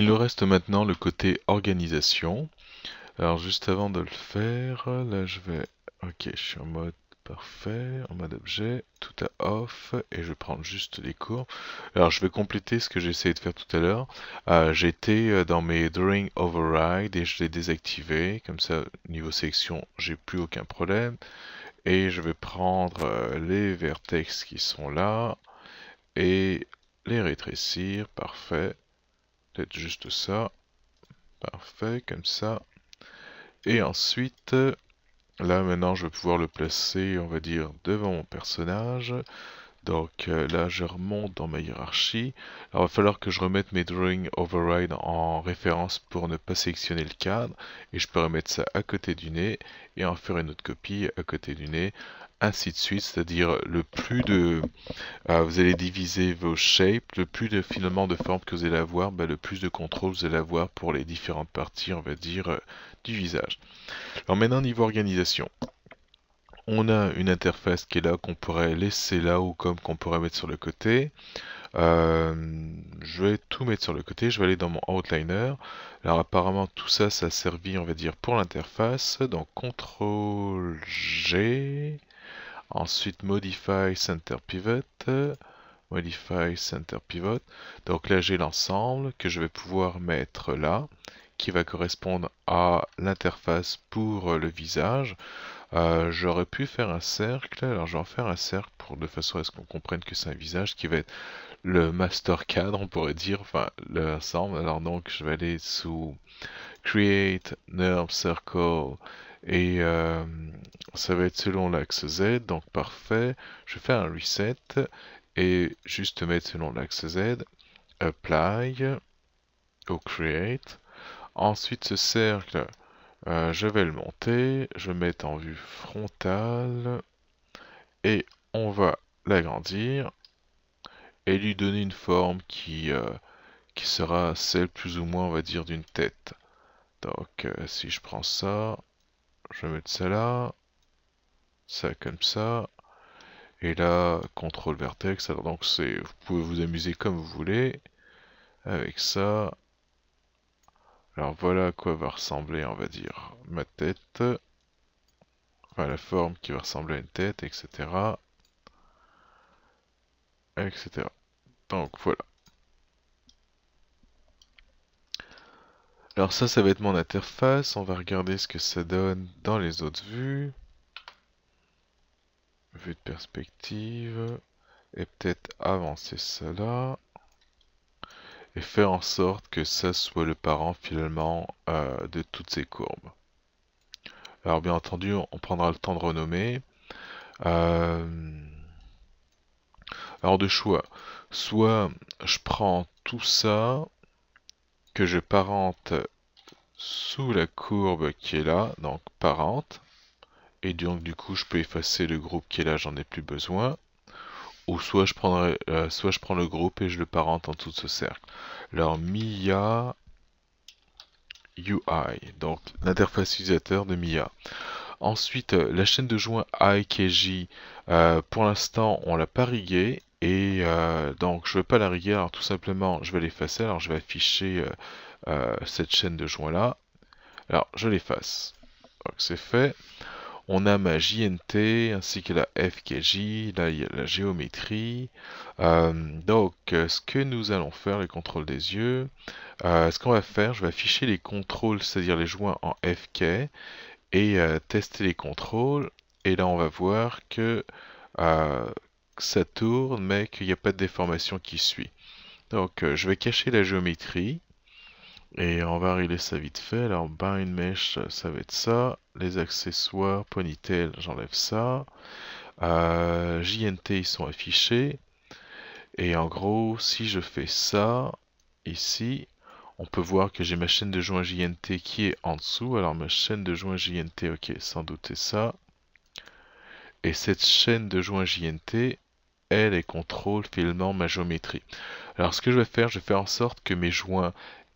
il nous reste maintenant le côté organisation. Alors juste avant de le faire, là je vais... Ok, je suis en mode parfait, en mode objet, tout à off, et je vais prendre juste les courbes. Alors je vais compléter ce que j'ai essayé de faire tout à l'heure. J'étais dans mes drawing override et je l'ai désactivé, comme ça niveau sélection j'ai plus aucun problème. Et je vais prendre les vertex qui sont là et les rétrécir, parfait. Peut-être juste ça, parfait, comme ça. Et ensuite, là maintenant je vais pouvoir le placer, on va dire, devant mon personnage. Donc là je remonte dans ma hiérarchie. Alors il va falloir que je remette mes drawing override en référence pour ne pas sélectionner le cadre. Et je peux remettre ça à côté du nez et en faire une autre copie à côté du nez. Ainsi de suite, c'est-à-dire le plus de... vous allez diviser vos shapes, le plus de finalement de formes que vous allez avoir, le plus de contrôle vous allez avoir pour les différentes parties, on va dire, du visage. Alors maintenant niveau organisation. On a une interface qui est là, qu'on pourrait laisser là ou comme qu'on pourrait mettre sur le côté. Je vais tout mettre sur le côté, je vais aller dans mon outliner. Alors apparemment tout ça, ça a servi, on va dire, pour l'interface. Donc CTRL G, ensuite Modify Center Pivot, Modify Center Pivot. Donc là j'ai l'ensemble que je vais pouvoir mettre là, qui va correspondre à l'interface pour le visage. J'aurais pu faire un cercle, alors je vais en faire un cercle pour de façon à ce qu'on comprenne que c'est un visage qui va être le master cadre, on pourrait dire, enfin l'ensemble. Alors donc je vais aller sous Create Nerve Circle et ça va être selon l'axe Z, donc parfait. Je fais un reset et juste mettre selon l'axe Z, Apply au Create. Ensuite ce cercle, je vais le monter, je vais mettre en vue frontale et on va l'agrandir et lui donner une forme qui sera celle plus ou moins on va dire d'une tête. Donc si je prends ça, je vais mettre ça là, ça comme ça, et là contrôle vertex. Alors donc vous pouvez vous amuser comme vous voulez avec ça. Alors voilà à quoi va ressembler on va dire ma tête. Enfin, la forme qui va ressembler à une tête, etc. etc. Donc voilà. Alors ça va être mon interface. On va regarder ce que ça donne dans les autres vues. Vue de perspective. Et peut-être avancer ça là. Et faire en sorte que ça soit le parent finalement de toutes ces courbes. Alors bien entendu, on prendra le temps de renommer. Alors de choix. Soit je prends tout ça, que je parente sous la courbe qui est là, donc parente, et donc du coup je peux effacer le groupe qui est là, j'en ai plus besoin, ou soit je prends le groupe et je le parente en dessous de ce cercle. Alors Mia UI, donc l'interface utilisateur de Mia. Ensuite la chaîne de joint AIKJ, pour l'instant on l'a pas riguée, et donc je ne vais pas la riguer, alors tout simplement je vais l'effacer, alors je vais afficher cette chaîne de joint là. Alors, je l'efface. Donc, c'est fait. On a ma JNT ainsi que la FKJ. Là, il y a la géométrie. Donc, ce que nous allons faire, les contrôles des yeux. Ce qu'on va faire, je vais afficher les contrôles, c'est-à-dire les joints en FK, et tester les contrôles. Et là, on va voir que ça tourne, mais qu'il n'y a pas de déformation qui suit. Donc, je vais cacher la géométrie. Et on va régler ça vite fait. Alors, bind mesh, ça va être ça. Les accessoires, ponytail, j'enlève ça. JNT, ils sont affichés. Et en gros, si je fais ça, ici, on peut voir que j'ai ma chaîne de joint JNT qui est en dessous. Alors, ma chaîne de joint JNT, ok, sans doute c'est ça. Et cette chaîne de joint JNT, elle contrôle finalement ma géométrie. Alors, ce que je vais faire en sorte que mes joints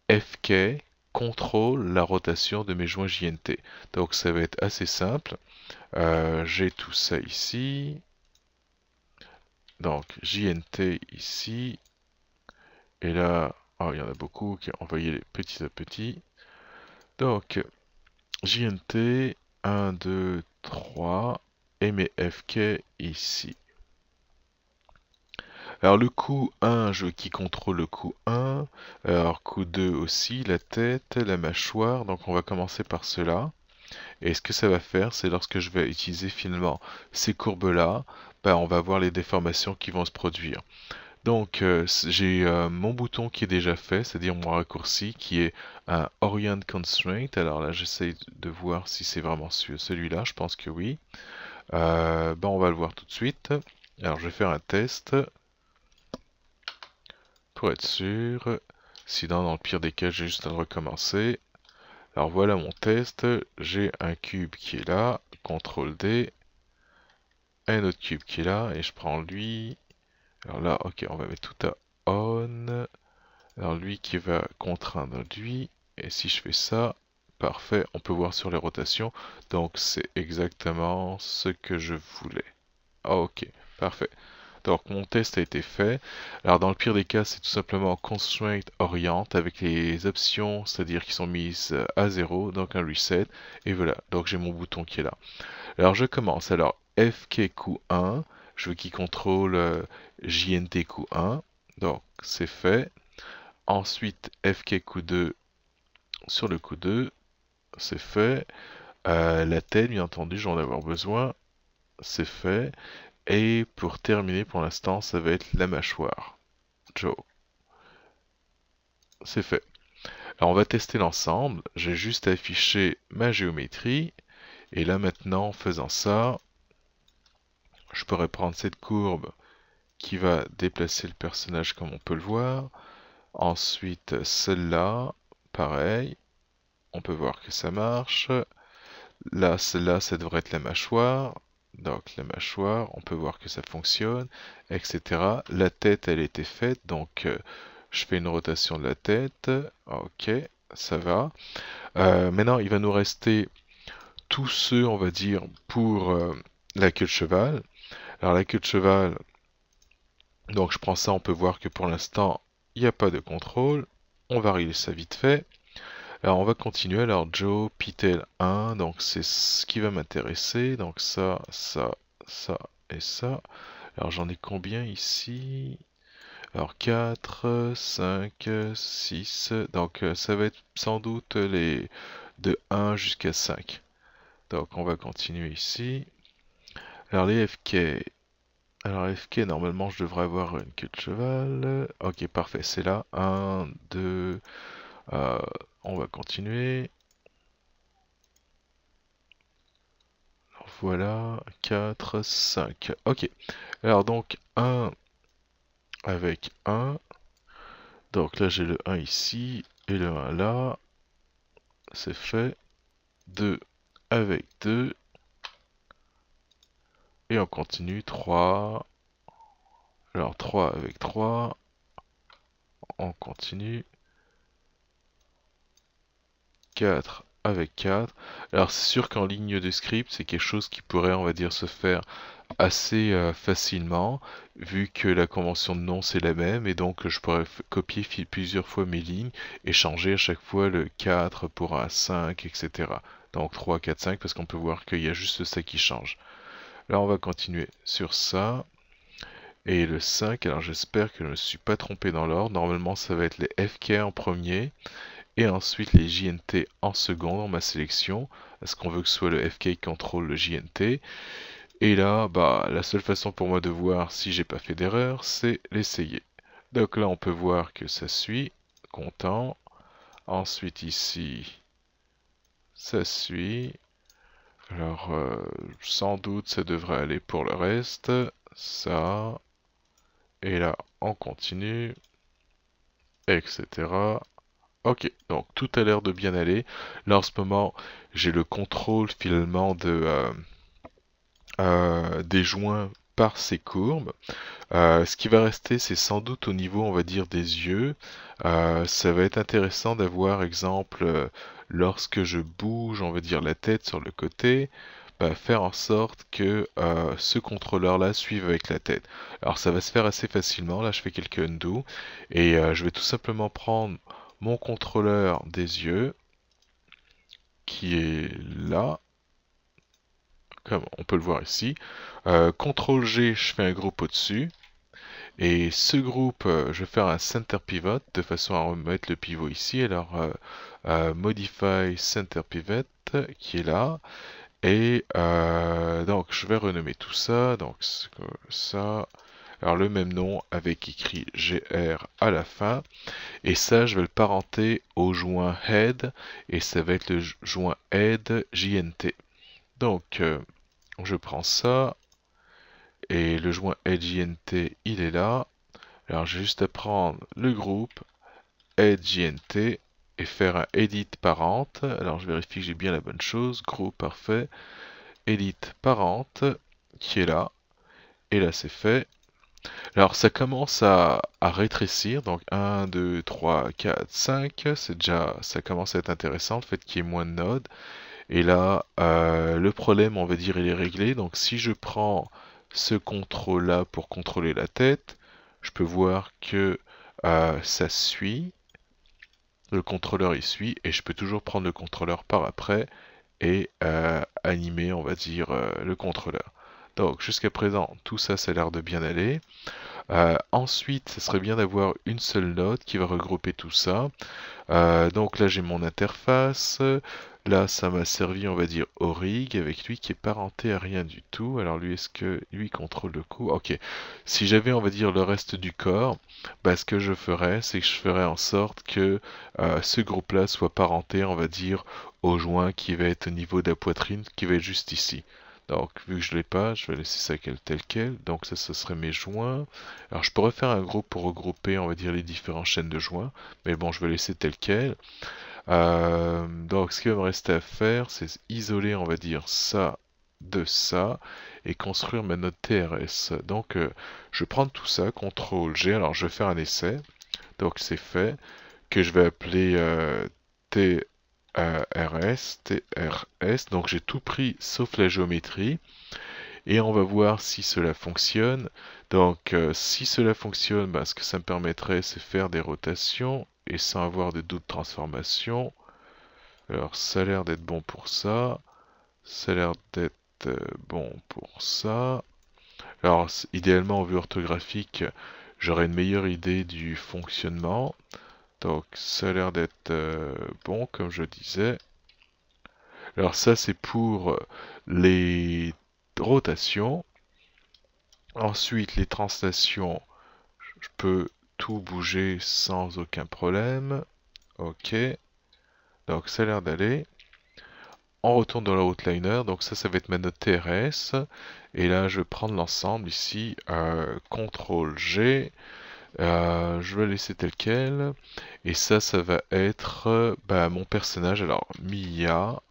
FK contrôle la rotation de mes joints JNT. Donc ça va être assez simple. J'ai tout ça ici. Donc JNT ici. Et là, Oh, il y en a beaucoup. Ok, on va y aller petit à petit. Donc, JNT, 1, 2, 3, et mes FK ici. Alors le coup 1, je qui contrôle le coup 1. Alors coup 2 aussi, la tête, la mâchoire. Donc on va commencer par cela. Et ce que ça va faire, c'est lorsque je vais utiliser finalement ces courbes-là, ben, on va voir les déformations qui vont se produire. Donc j'ai mon bouton qui est déjà fait, c'est-à-dire mon raccourci qui est un Orient Constraint. Alors là, j'essaie de voir si c'est vraiment celui-là, je pense que oui. Ben, on va le voir tout de suite. Alors je vais faire un test pour être sûr. Sinon, dans le pire des cas, j'ai juste à le recommencer. Alors voilà mon test. J'ai un cube qui est là. CTRL D. Un autre cube qui est là. Et je prends lui. Alors là, ok, on va mettre tout à on. Alors lui qui va contraindre lui. Et si je fais ça, parfait, on peut voir sur les rotations. Donc c'est exactement ce que je voulais. Ok, parfait. Donc mon test a été fait. Alors dans le pire des cas, c'est tout simplement Constraint Orient avec les options, c'est-à-dire qui sont mises à 0, donc un reset. Et voilà, donc j'ai mon bouton qui est là. Alors je commence. Alors FK-Q1, je veux qu'il contrôle JNT-Q1. Donc c'est fait. Ensuite FK-Q2 sur le Q2, c'est fait. La tête, bien entendu, j'en ai avoir besoin. C'est fait. Et pour terminer, pour l'instant, ça va être la mâchoire. Joe. C'est fait. Alors on va tester l'ensemble. J'ai juste à afficher ma géométrie. Et là maintenant, en faisant ça, je pourrais prendre cette courbe qui va déplacer le personnage comme on peut le voir. Ensuite, celle-là, pareil. On peut voir que ça marche. Là, celle-là, ça devrait être la mâchoire. Donc la mâchoire, on peut voir que ça fonctionne, etc. La tête, elle était faite, donc je fais une rotation de la tête. Ok, ça va. Maintenant, il va nous rester tous ceux, on va dire, pour la queue de cheval. Alors la queue de cheval, donc je prends ça, on peut voir que pour l'instant, il n'y a pas de contrôle. On va régler ça vite fait. Alors on va continuer. Alors Joe, Pitel 1, donc c'est ce qui va m'intéresser. Donc ça, ça, ça et ça. Alors j'en ai combien ici? Alors 4, 5, 6. Donc ça va être sans doute les de 1 jusqu'à 5. Donc on va continuer ici. Alors les FK. Alors FK, normalement je devrais avoir une queue de cheval. Ok, parfait, c'est là. 1, 2. On va continuer. Voilà, 4, 5. Ok. Alors donc 1 avec 1. Donc là j'ai le 1 ici et le 1 là. C'est fait. 2 avec 2. Et on continue. 3. Alors 3 avec 3. On continue. 4 avec 4. Alors c'est sûr qu'en ligne de script, c'est quelque chose qui pourrait, on va dire, se faire assez facilement, vu que la convention de nom c'est la même, et donc je pourrais copier plusieurs fois mes lignes et changer à chaque fois le 4 pour un 5, etc. Donc 3, 4, 5, parce qu'on peut voir qu'il y a juste ça qui change. Là on va continuer sur ça. Et le 5, alors j'espère que je ne me suis pas trompé dans l'ordre. Normalement ça va être les FK en premier, et ensuite les JNT en second dans ma sélection. Est-ce qu'on veut que ce soit le FK qui contrôle le JNT? Et là, bah, la seule façon pour moi de voir si j'ai pas fait d'erreur, c'est l'essayer. Donc là, on peut voir que ça suit, content. Ensuite ici, ça suit. Alors, sans doute, ça devrait aller pour le reste. Ça. Et là, on continue, etc. Ok, donc tout a l'air de bien aller. Là, en ce moment, j'ai le contrôle finalement des joints par ces courbes. Ce qui va rester, c'est sans doute au niveau, on va dire, des yeux. Ça va être intéressant d'avoir, exemple, lorsque je bouge, on va dire, la tête sur le côté. faire en sorte que ce contrôleur-là suive avec la tête. Alors ça va se faire assez facilement, là je fais quelques undo, et je vais tout simplement prendre mon contrôleur des yeux, qui est là, comme on peut le voir ici. CTRL G, je fais un groupe au-dessus. Et ce groupe, je vais faire un center pivot de façon à remettre le pivot ici. Alors, Modify Center Pivot qui est là. Et donc, je vais renommer tout ça. Donc, ça. Alors, le même nom avec écrit GR à la fin. Et ça, je vais le parenter au joint Head. Et ça va être le joint Head JNT. Donc, je prends ça. Et le joint Head JNT, il est là. Alors j'ai juste à prendre le groupe add.jnt et faire un edit parent. Alors je vérifie que j'ai bien la bonne chose. Groupe, parfait. Edit parent qui est là. Et là c'est fait. Alors ça commence à rétrécir. Donc 1, 2, 3, 4, 5. C'est déjà, ça commence à être intéressant le fait qu'il y ait moins de nodes. Et là, le problème, on va dire, il est réglé. Donc si je prends ce contrôle-là pour contrôler la tête, je peux voir que ça suit, le contrôleur il suit, et je peux toujours prendre le contrôleur par après et animer, on va dire, le contrôleur. Donc jusqu'à présent, tout ça, ça a l'air de bien aller. Ensuite, ce serait bien d'avoir une seule node qui va regrouper tout ça. Donc là j'ai mon interface, là ça m'a servi on va dire au rig avec lui qui est parenté à rien du tout. Alors lui est-ce que lui contrôle le coup? Ok, si j'avais on va dire le reste du corps, ce que je ferais c'est que je ferais en sorte que ce groupe là soit parenté on va dire au joint qui va être au niveau de la poitrine qui va être juste ici. Donc, vu que je l'ai pas, je vais laisser ça tel quel. Donc ça, ce serait mes joints. Alors, je pourrais faire un groupe pour regrouper, on va dire, les différentes chaînes de joints. Mais bon, je vais laisser tel quel. Donc, ce qu'il va me rester à faire, c'est isoler, on va dire, ça de ça et construire ma node TRS. Donc, je vais prendre tout ça, CTRL G. Alors, je vais faire un essai. Donc, c'est fait. Que je vais appeler TRS. Donc, j'ai tout pris sauf la géométrie. Et on va voir si cela fonctionne. Donc si cela fonctionne, ce que ça me permettrait, c'est faire des rotations et sans avoir de doute de transformation. Alors ça a l'air d'être bon pour ça. Ça a l'air d'être bon pour ça. Alors idéalement en vue orthographique, j'aurais une meilleure idée du fonctionnement. Donc ça a l'air d'être bon comme je disais. Alors ça c'est pour les rotations. Ensuite, les translations, je peux tout bouger sans aucun problème. Ok, donc ça a l'air d'aller. On retourne dans le outliner, donc ça va être ma node TRS. Et là, je vais prendre l'ensemble ici, CTRL G. Je vais laisser tel quel. Et ça va être mon personnage. Alors, Mia.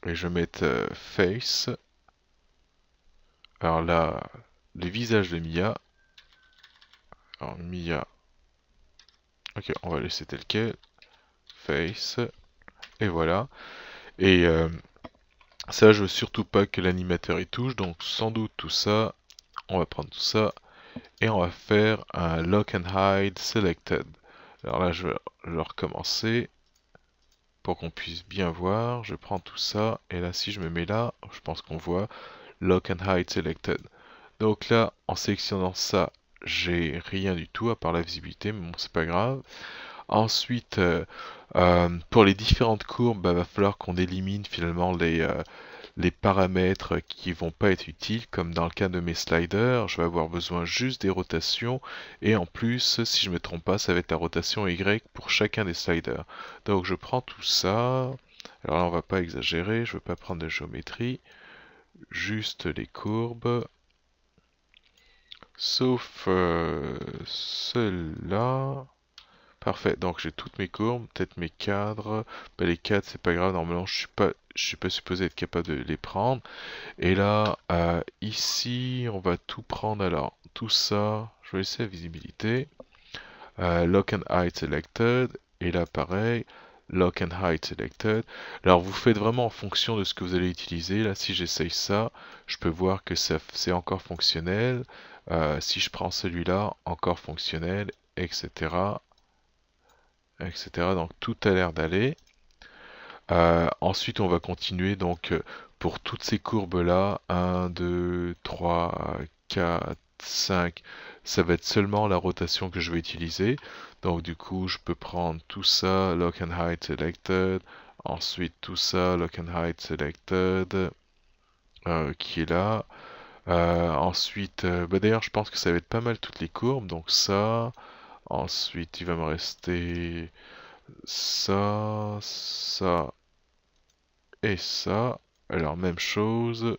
Et je vais mettre Face. Alors là, les visages de Mia. Alors, Mia. Ok, on va laisser tel quel. Face. Et voilà. Et ça, je veux surtout pas que l'animateur y touche. Donc, sans doute tout ça. On va prendre tout ça. Et on va faire un Lock and Hide Selected. Alors là, je vais le recommencer. Pour qu'on puisse bien voir. Je prends tout ça. Et là, si je me mets là, je pense qu'on voit Lock and Hide Selected. Donc là, en sélectionnant ça, j'ai rien du tout à part la visibilité, mais bon, c'est pas grave. Ensuite, pour les différentes courbes, va falloir qu'on élimine finalement les paramètres qui vont pas être utiles, comme dans le cas de mes sliders, je vais avoir besoin juste des rotations, et en plus, si je me trompe pas, ça va être la rotation Y pour chacun des sliders. Donc je prends tout ça, alors là on va pas exagérer, je veux pas prendre de géométrie, juste les courbes. Sauf celle-là. Parfait, donc j'ai toutes mes courbes, peut-être mes cadres. Les cadres, c'est pas grave, normalement je suis pas supposé être capable de les prendre. Et là, ici, on va tout prendre. Alors, tout ça, je vais laisser la visibilité. Lock and Hide Selected. Et là, pareil, Lock and Hide Selected. Alors vous faites vraiment en fonction de ce que vous allez utiliser. Là, si j'essaye ça, je peux voir que c'est encore fonctionnel. Si je prends celui-là, encore fonctionnel, etc. etc. Donc tout a l'air d'aller. Ensuite, on va continuer donc pour toutes ces courbes-là, 1, 2, 3, 4, 5, ça va être seulement la rotation que je vais utiliser. Donc du coup, je peux prendre tout ça, Lock and Hide Selected, ensuite tout ça, Lock and Hide Selected, qui est là. Ensuite, bah d'ailleurs, je pense que ça va être pas mal toutes les courbes, donc ça. Ensuite, il va me rester ça, ça et ça. Alors, même chose,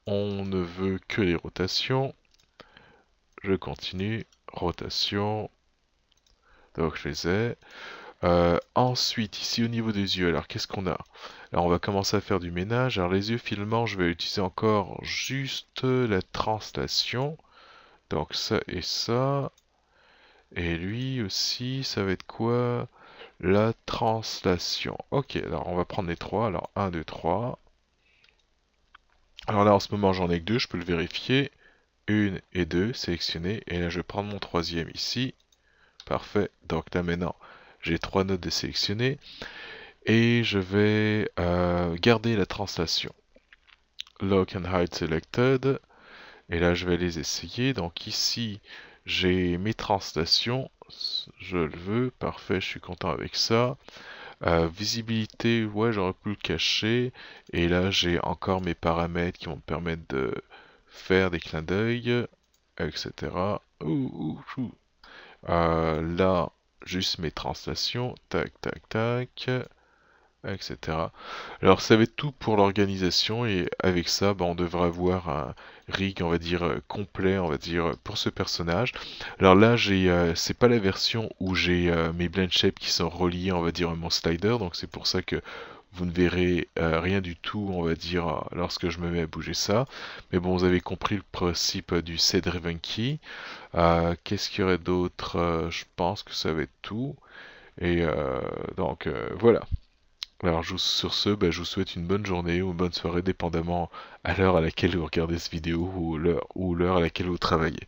on ne veut que les rotations. Je continue, rotation, donc je les ai. Ensuite, ici au niveau des yeux, alors qu'est-ce qu'on a? Alors on va commencer à faire du ménage. Alors les yeux filmants, je vais utiliser encore juste la translation. Donc ça et ça. Et lui aussi, ça va être quoi? La translation. Ok, alors on va prendre les trois. Alors 1, 2, 3. Alors là en ce moment j'en ai que deux, je peux le vérifier. 1 et 2, sélectionné. Et là je vais prendre mon troisième ici. Parfait. Donc là maintenant j'ai trois notes de sélectionner. Et je vais garder la translation. Lock and Hide Selected. Et là je vais les essayer. Donc ici j'ai mes translations. Je le veux. Parfait, je suis content avec ça. Visibilité, ouais, j'aurais pu le cacher. Et là, j'ai encore mes paramètres qui vont me permettre de faire des clins d'œil, etc. Là, juste mes translations, tac, tac, tac, etc. Alors, ça va être tout pour l'organisation. Et avec ça, bah, on devrait avoir un rig, on va dire, complet, on va dire, pour ce personnage. Alors là, c'est pas la version où j'ai mes blend shapes qui sont reliés, on va dire, à mon slider, donc c'est pour ça que vous ne verrez rien du tout, on va dire, lorsque je me mets à bouger ça. Mais bon, vous avez compris le principe du set driven key. Qu'est-ce qu'il y aurait d'autre? Je pense que ça va être tout. Et donc voilà. Alors sur ce, bah, je vous souhaite une bonne journée ou une bonne soirée, dépendamment à l'heure à laquelle vous regardez cette vidéo ou l'heure à laquelle vous travaillez.